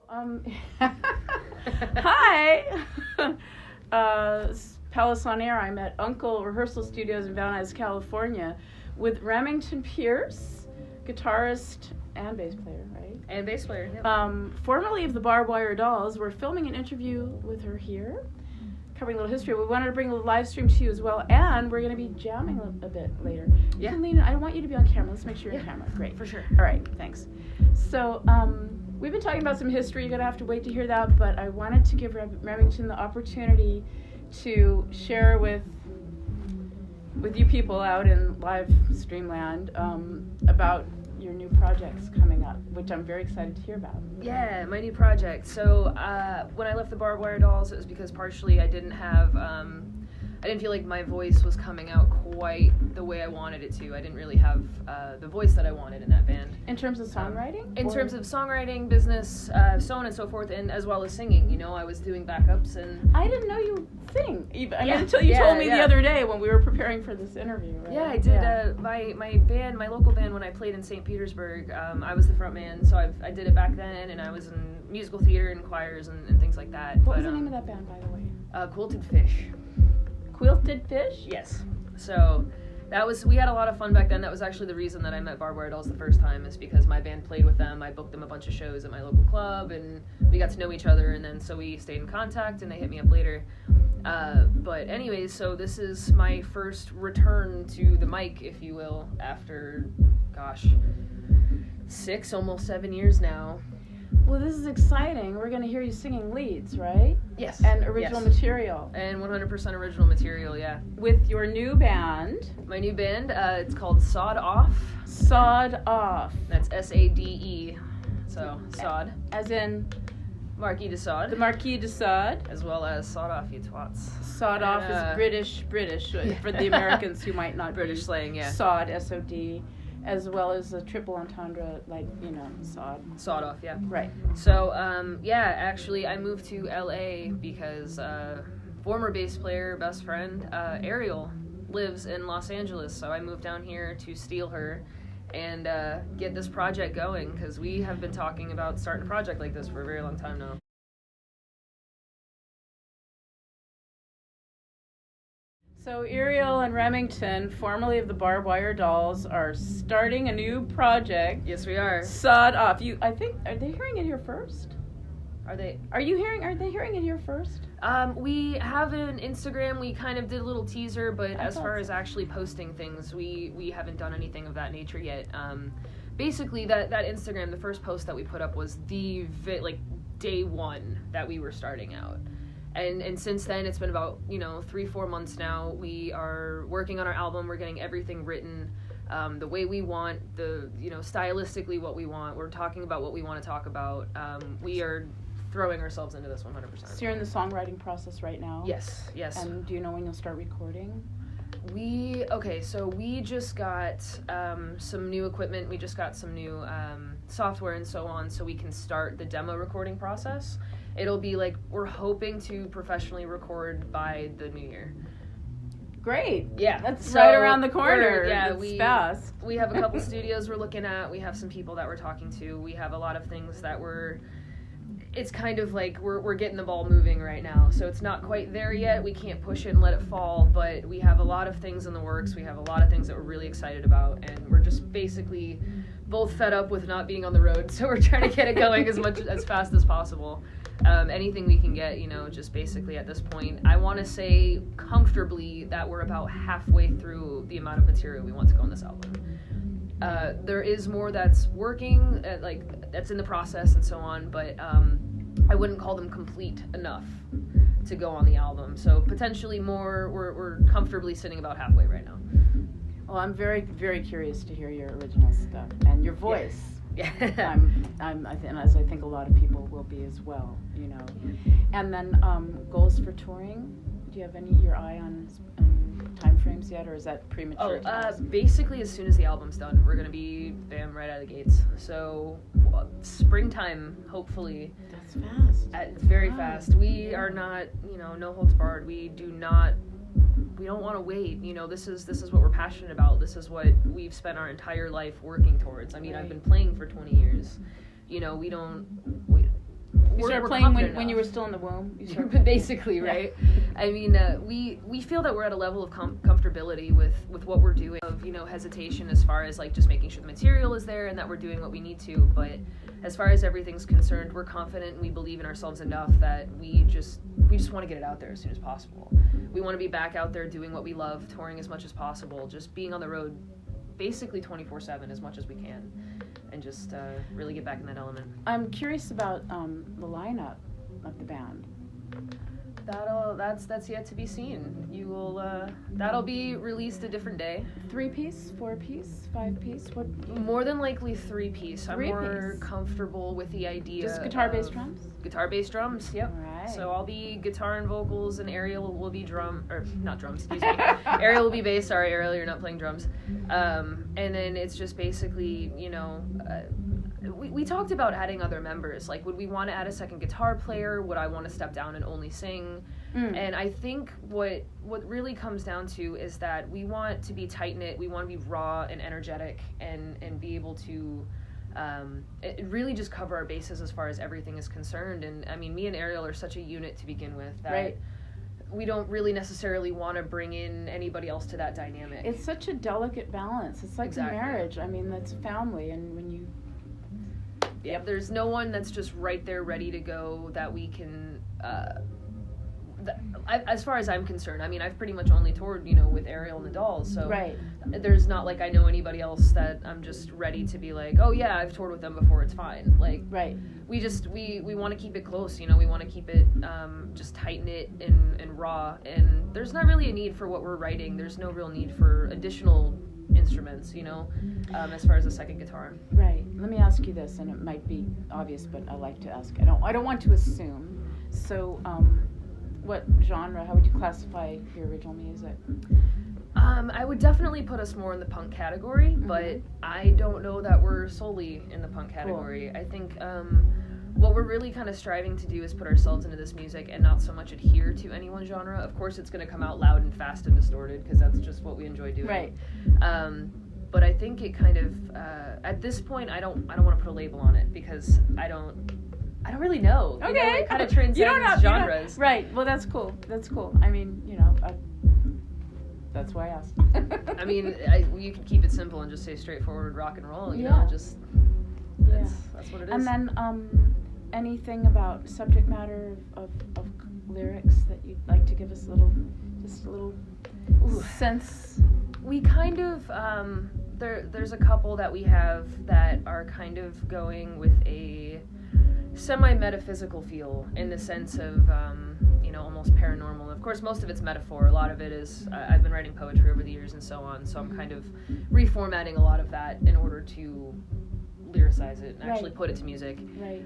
Hi! Pallas On Air. I'm at Uncle Rehearsal Studios in Van Nuys, California, with Remmington Pearce, guitarist and bass player, right? And bass player, yeah. Formerly of the Barb Wire Dolls. We're filming an interview with her here, covering a little history. We wanted to bring a live stream to you as well, and we're going to be jamming a bit later. Yeah. Lean, I want you to be on camera. Let's make sure you're on camera. Great. For sure. All right, thanks. So, we've been talking about some history. You're going to have to wait to hear that, but I wanted to give Remmington the opportunity to share with you people out in live streamland about your new projects coming up, which I'm very excited to hear about. Yeah, my new project. So when I left the Barb Wire Dolls, it was because partially I didn't feel like my voice was coming out quite the way I wanted it to. I didn't really have the voice that I wanted in that band. In terms of songwriting? In terms of songwriting, business, so on and so forth, and as well as singing. You know, I was doing backups and... I didn't know you sing, until you told me the other day when we were preparing for this interview, right? Yeah, I did. Yeah. My band, my local band, when I played in St. Petersburg, I was the front man, so I did it back then, and I was in musical theater and choirs and things like that. What was the name of that band, by the way? Quilted Fish. Quilted Fish? Yes. So we had a lot of fun back then. That was actually the reason that I met Barb Wire Dolls the first time, is because my band played with them. I booked them a bunch of shows at my local club, and we got to know each other, and then so we stayed in contact, and they hit me up later. But anyways, so this is my first return to the mic, if you will, after, 6, almost 7 years now. Well, this is exciting. We're going to hear you singing leads, right? Yes. And original material. And 100% original material, yeah. With your new band. My new band, it's called SADE OFF. SADE OFF. That's SADE. So, SADE. As in? Marquis de Sade. The Marquis de Sade. As well as SADE OFF, you twats. SADE OFF is British for the Americans who might not British slang, yeah. SADE, S-O-D. As well as the triple entendre, SADE. SADE OFF, yeah. Right. So, actually, I moved to LA because former bass player, best friend, Iriel, lives in Los Angeles. So I moved down here to steal her and get this project going, because we have been talking about starting a project like this for a very long time now. So Iriel and Remmington, formerly of the Barb Wire Dolls, are starting a new project. Yes, we are. SADE OFF. Are they hearing it here first? Are they hearing it here first? We have an Instagram. We kind of did a little teaser, but as far as actually posting things, we haven't done anything of that nature yet. Basically, that Instagram, the first post that we put up was day one that we were starting out. And since then, it's been about, 3-4 months now. We are working on our album. We're getting everything written the way we want, stylistically what we want. We're talking about what we want to talk about. We are throwing ourselves into this 100%. So you're in the songwriting process right now? Yes. And do you know when you'll start recording? So we just got some new equipment. We just got some new software and so on, so we can start the demo recording process. It'll be we're hoping to professionally record by the new year. Great. Yeah. That's right around the corner. It's fast. We have a couple studios we're looking at. We have some people that we're talking to. We have a lot of things that it's kind of we're getting the ball moving right now. So it's not quite there yet. We can't push it and let it fall, but we have a lot of things in the works. We have a lot of things that we're really excited about, and we're just basically both fed up with not being on the road, so we're trying to get it going as fast as possible. Anything we can get, just basically at this point. I want to say comfortably that we're about halfway through the amount of material we want to go on this album. There is more that's working, that's in the process and so on, but I wouldn't call them complete enough to go on the album. So potentially more, we're comfortably sitting about halfway right now. Well, I'm very, very curious to hear your original stuff and your voice. Yeah. And as I think a lot of people will be as well, And then to for touring? Do you have your eye on time frames yet, or is that premature? Basically, as soon as the album's done, we're gonna be right out of the gates. So springtime, hopefully. That's fast. It's very fast. We are not, no holds barred. We don't want to wait. This is what we're passionate about. This is what we've spent our entire life working towards. I mean, I've been playing for 20 years. started playing when you were still in the womb. Basically, right? Yeah. I mean, we feel that we're at a level of comfortability with what we're doing. Of hesitation as far as like just making sure the material is there and that we're doing what we need to. But as far as everything's concerned, we're confident and we believe in ourselves enough that we just want to get it out there as soon as possible. We want to be back out there doing what we love, touring as much as possible, just being on the road basically 24/7 as much as we can, and just really get back in that element. I'm curious about the lineup of the band. That's yet to be seen. You will that'll be released a different day. 3-piece, 4-piece, 5-piece? What? More than likely 3-piece. I'm more comfortable with the idea. Just guitar, bass, drums? Guitar, bass, drums. Yep. All right. So I'll be guitar and vocals, and Iriel will be not drums. Excuse me. Iriel will be bass. Sorry, Iriel, you're not playing drums. And then it's just basically, we talked about adding other members. Like, would we want to add a second guitar player? Would I want to step down and only sing? And I think what really comes down to is that we want to be tight-knit. We want to be raw and energetic and be able to really just cover our bases as far as everything is concerned. And, I mean, me and Iriel are such a unit to begin with that we don't really necessarily want to bring in anybody else to that dynamic. It's such a delicate balance. It's like marriage. I mean, that's family. And when you... Yep, there's no one that's just right there ready to go that we can... as far as I'm concerned, I mean, I've pretty much only toured, with Iriel and the Dolls, so there's not like I know anybody else that I'm just ready to be like, oh yeah, I've toured with them before, it's fine. Like, we just, we want to keep it close, we want to keep it just tight-knit and raw, and there's not really a need for what we're writing. There's no real need for additional instruments, as far as a second guitar. Right. Let me ask you this, and it might be obvious, but I like to ask. I don't want to assume. So, what genre? How would you classify your original music? I would definitely put us more in the punk category, but I don't know that we're solely in the punk category. Cool. I think what we're really kind of striving to do is put ourselves into this music and not so much adhere to any one genre. Of course, it's going to come out loud and fast and distorted because that's just what we enjoy doing. Right. But I think it kind of at this point I don't want to put a label on it because I don't really know. Okay. It kind of transcends genres. Right. Well, that's cool. I mean, that's why I asked. I mean, you could keep it simple and just say straightforward rock and roll. Just that's what it is. And then anything about subject matter of lyrics that you'd like to give us a little sense? We kind of there's a couple that we have that are kind of going with a semi-metaphysical feel in the sense of almost paranormal. Of course, most of it's metaphor. A lot of it is I've been writing poetry over the years and so on, so I'm kind of reformatting a lot of that in order to lyricize it and actually put it to music. Right.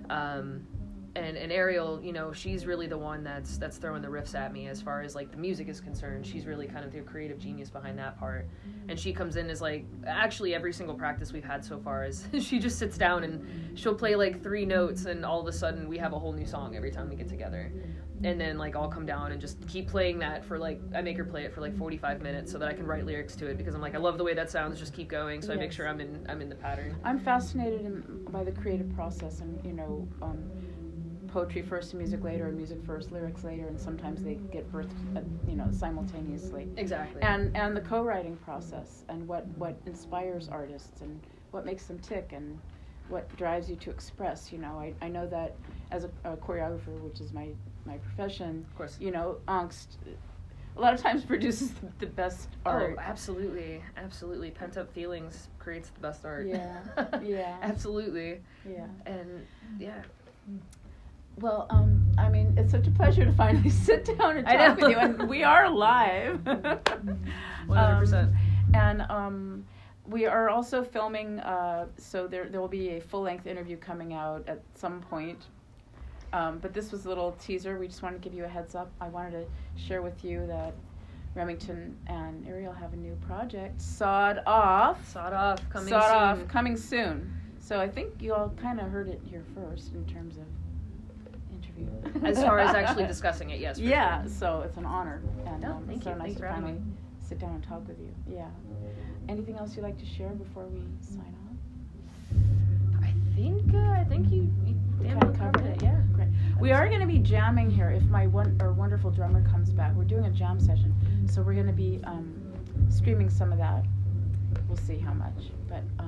And Iriel, she's really the one that's throwing the riffs at me as far as like the music is concerned. She's really kind of the creative genius behind that part. And she comes in as like, actually every single practice we've had so far is she just sits down and she'll play like 3 notes and all of a sudden we have a whole new song every time we get together. And then like I'll come down and just keep playing that for like, I make her play it for like 45 minutes so that I can write lyrics to it because I'm like, I love the way that sounds, just keep going. So I make sure I'm in the pattern. I'm fascinated by the creative process and, poetry first and music later, and music first, lyrics later, and sometimes they get birthed, simultaneously. Exactly. And the co-writing process, and what inspires artists, and what makes them tick, and what drives you to express. I know that as a choreographer, which is my profession, of course. Angst a lot of times produces the best art. Oh, absolutely. Pent up feelings creates the best art. Yeah. Yeah. Absolutely. Yeah. And yeah. Well, I mean, it's such a pleasure to finally sit down and talk with you, and we are live. 100%. And we are also filming, so there will be a full-length interview coming out at some point. But this was a little teaser. We just wanted to give you a heads up. I wanted to share with you that Remmington and Iriel have a new project, SADE OFF. SADE OFF, coming SADE soon. OFF, coming soon. So I think you all kind of heard it here first in terms of interview. As far as actually discussing it, yes. Yeah, sure. So it's an honor. And thank you. So nice Thanks to for having finally me. sit down and talk with you. Yeah. Anything else you'd like to share before we sign off? I think you damn well covered it. Yeah. Great. We are going to be jamming here if our wonderful drummer comes back. We're doing a jam session, so we're going to be streaming some of that. We'll see how much, but all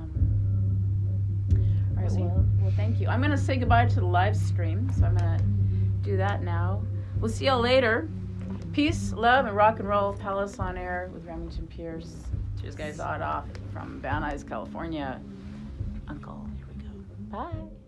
right. Well, thank you. I'm going to say goodbye to the live stream, so I'm going to do that now. We'll see y'all later. Peace, love, and rock and roll. Pallas On Air with Remmington Pearce. Cheers, guys. SADE Off from Van Nuys, California. Uncle, here we go. Bye.